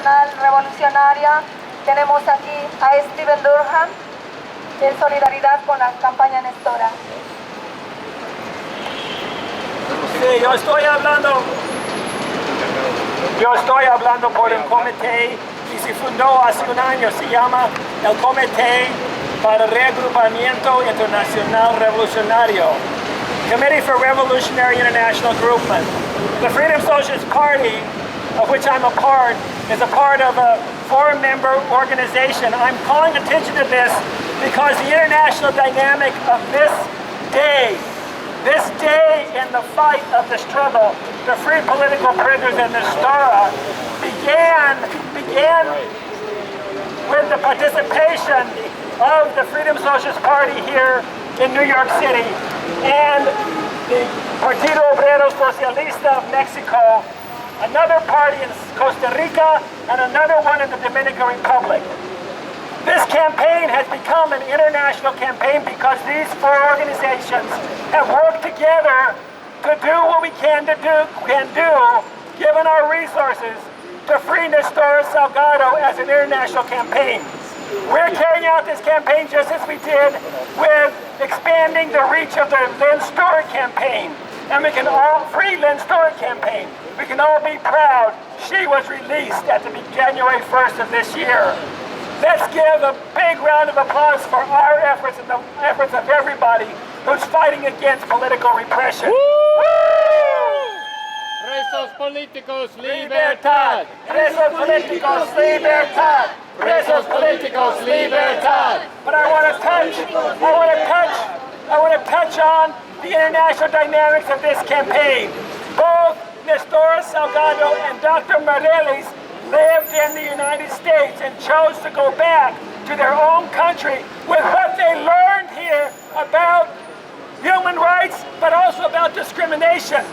Internacional Revolucionaria, tenemos aquí a Steven Durham en solidaridad con la campaña Nestora. Sí, yo estoy hablando por un comité que se fundó hace un año, se llama el Comité para Regroupamiento Internacional Revolucionario, Committee for Revolutionary International Regroupment. The Freedom Socialist Party, of which I'm a part, is a part of a four-member organization. I'm calling attention to this because the international dynamic of this day in the fight of the struggle to free political prisoners in Nestora began with the participation of the Freedom Socialist Party here in New York City and the Partido Obrero Socialista of Mexico, another party in Costa Rica, and another one in the Dominican Republic. This campaign has become an international campaign because these four organizations have worked together to do what we can do, given our resources, to free Nestora Salgado as an international campaign. We're carrying out this campaign just as we did with expanding the reach of the Nestora campaign. And we can all free Nestora campaign. We can all be proud she was released at the January 1st of this year. Let's give a big round of applause for our efforts and the efforts of everybody who's fighting against political repression. Presos políticos, libertad! Presos políticos, libertad! Presos políticos, libertad! But I want to touch on the international dynamics of this campaign. Both Nestora Salgado and Dr. Morelis lived in the United States and chose to go back to their own country with what they learned here about human rights, but also about discrimination.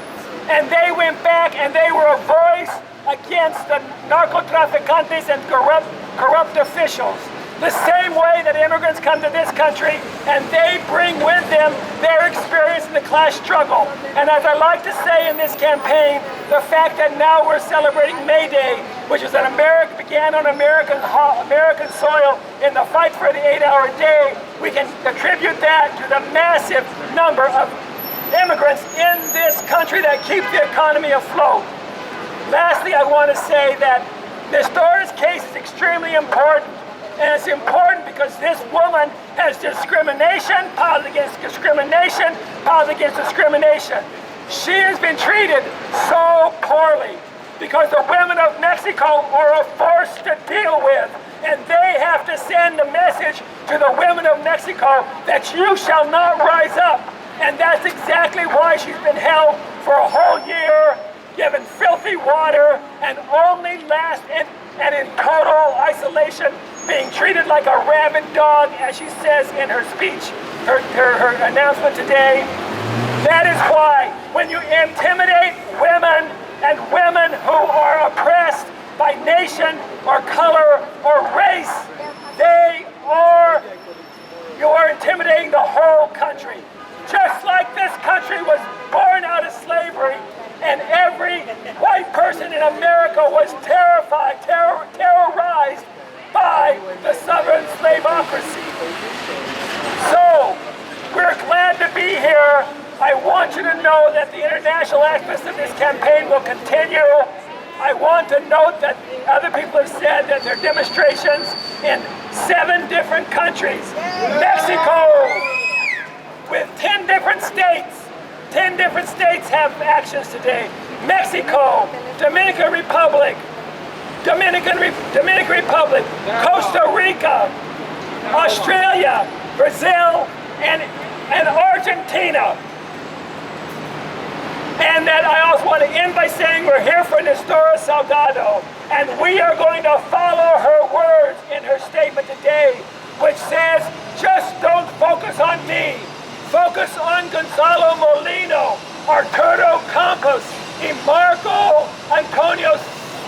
And they went back and they were a voice against the narcotraficantes and corrupt officials. The same way that immigrants come to this country and they bring with them their experience in the class struggle. And as I like to say in this campaign, the fact that now we're celebrating May Day, which is began on American soil in the fight for the 8-hour day, we can attribute that to the massive number of immigrants in this country that keep the economy afloat. Lastly, I want to say that Nestora's case is extremely important. And it's important because this woman has discrimination, piled against discrimination, piled against discrimination. She has been treated so poorly because the women of Mexico are a force to deal with. And they have to send a message to the women of Mexico that you shall not rise up. And that's exactly why she's been held for a whole year, given filthy water, and only and in total isolation, being treated like a rabid dog, as she says in her speech, her announcement today. That is why when you intimidate women and women who are oppressed by nation or color or race, you are intimidating the whole country. Just like this country was born out of slavery, and every white person in America was terrorized by the Southern slaveocracy. So, we're glad to be here. I want you to know that the international aspects of this campaign will continue. I want to note that other people have said that there are demonstrations in 7 different countries. Mexico, with 10 different states. 10 different states have actions today. Mexico, Dominican Republic, Costa Rica, Australia, Brazil, and Argentina. And that I also want to end by saying we're here for Nestora Salgado, and we are going to follow her words in her statement today, which says, just don't focus on me. Focus on Gonzalo Molino, Arturo Campos, y Marco Antonio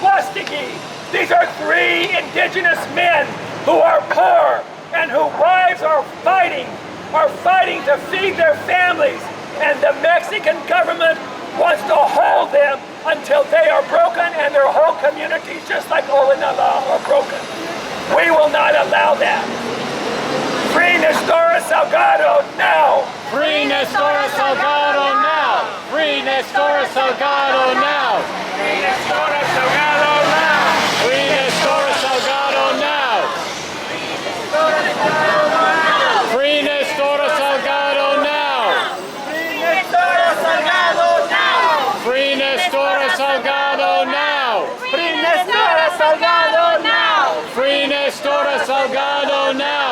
Swastigui. These are 3 indigenous men who are poor and whose wives are fighting to feed their families. And the Mexican government wants to hold them until they are broken and their whole communities, just like Olinala, are broken. We will not allow that. Free Nestora Salgado now! Free Nestora Salgado now! Free Nestora Salgado now! Free Nestora Salgado now! Free Nestora Salgado now! Free Nestora Salgado now! Free Nestora Salgado now! Free Nestora Salgado now! Free Nestora Salgado now! Free Nestora Salgado now!